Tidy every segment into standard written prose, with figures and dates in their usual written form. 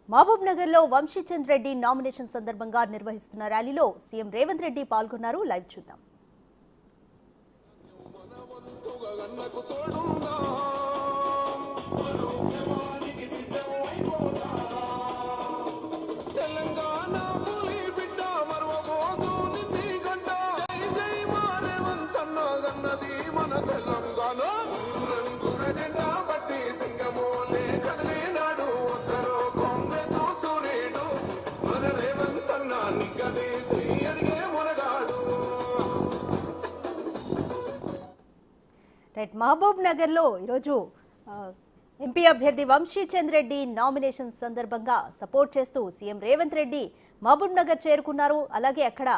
మహబూబ్ నగర్ లో వంశీచంద్ రెడ్డి నామినేషన్ సందర్భంగా నిర్వహిస్తున్న ర్యాలీలో సీఎం రేవంత్ రెడ్డి పాల్గొన్నారు. లైవ్ చూద్దాం. మహబూబ్ నగర్ లో ఈరోజు ఎంపీ అభ్యర్థి వంశీచంద్ రెడ్డి నామినేషన్ సందర్భంగా సపోర్ట్ చేస్తూ సీఎం రేవంత్ రెడ్డి మహబూబ్ నగర్ చేరుకున్నారు. అలాగే అక్కడ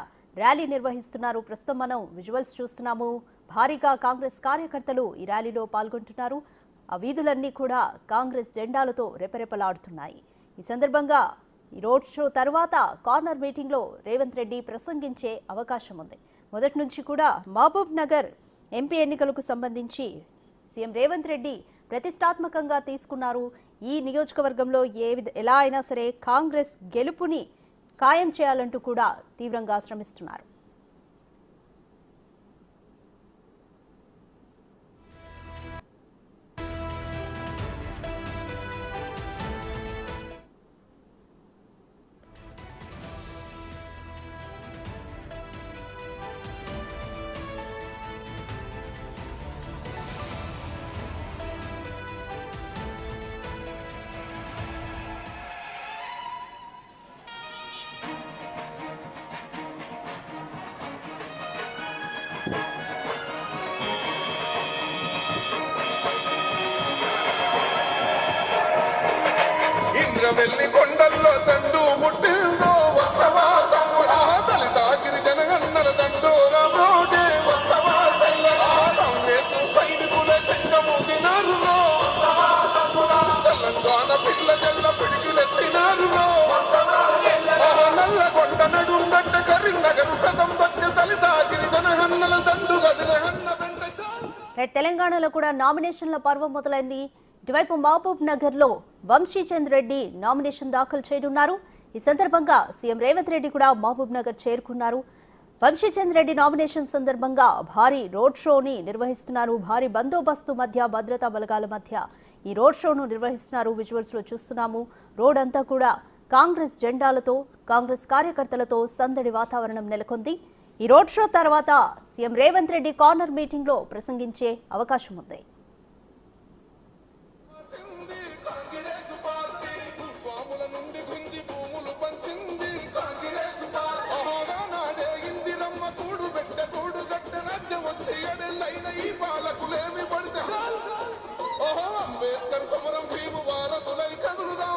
ర్యాలీ నిర్వహిస్తున్నారు. ప్రస్తుతం మనం విజువల్స్ చూస్తున్నాము. భారీగా కాంగ్రెస్ కార్యకర్తలు ఈ ర్యాలీలో పాల్గొంటున్నారు. ఆ వీధులన్నీ కూడా కాంగ్రెస్ జెండాలతో రెపరెపలాడుతున్నాయి. ఈ సందర్భంగా ఈ రోడ్ షో తర్వాత కార్నర్ మీటింగ్ లో రేవంత్ రెడ్డి ప్రసంగించే అవకాశం ఉంది. మొదటి నుంచి కూడా మహబూబ్ నగర్ ఎంపీ ఎన్నికలకు సంబంధించి సీఎం రేవంత్ రెడ్డి ప్రతిష్టాత్మకంగా తీసుకున్నారు. ఈ నియోజకవర్గంలో ఎలా అయినా సరే కాంగ్రెస్ గెలుపుని ఖాయం చేయాలంటూ కూడా తీవ్రంగా శ్రమిస్తున్నారు. వెల్లి కొండల్లో దండు ముట్టిందో వస్తవా తమ్ముడా దళితాగిరి జనగన్నల దండోరా రోజే వస్తవా సయ్యదా కాంగ్రెస్ సైనికుల శంఖము తినారు తెలంగాణ పిల్ల జల్ల పిడికిలెత్తినారు నల్ల కొండ నడుందట్ట కరీంనగర్ కథం దక్క దళితాగిరి జనగన్నల దండు గదిలహన్న వెంట తెలంగాణలో కూడా నామినేషన్ల పర్వం మొదలైంది. ఇటువైపు మహబూబ్ నగర్ లో వంశీచంద్ రెడ్డి నామినేషన్ దాఖలు చేయనున్నారు. ఈ సందర్భంగా సీఎం రేవంత్ రెడ్డి కూడా మహబూబ్ నగర్ చేరుకున్నారు. వంశీచంద్ రెడ్డి నామినేషన్ సందర్భంగా భారీ రోడ్ షోని నిర్వహిస్తున్నారు. భారీ బందోబస్తు మధ్య భద్రతా బలగాల మధ్య ఈ రోడ్ షోను నిర్వహిస్తున్నారు. విజువల్స్ లో చూస్తున్నాము. రోడ్ అంతా కూడా కాంగ్రెస్ జెండాలతో కాంగ్రెస్ కార్యకర్తలతో సందడి వాతావరణం నెలకొంది. ఈ రోడ్ షో తర్వాత CM Revanth Reddy corner meeting లో ప్రసంగించే అవకాశం ఉంది. అంబేద్కర్ కొమరం భీము వారసులై కదులుదా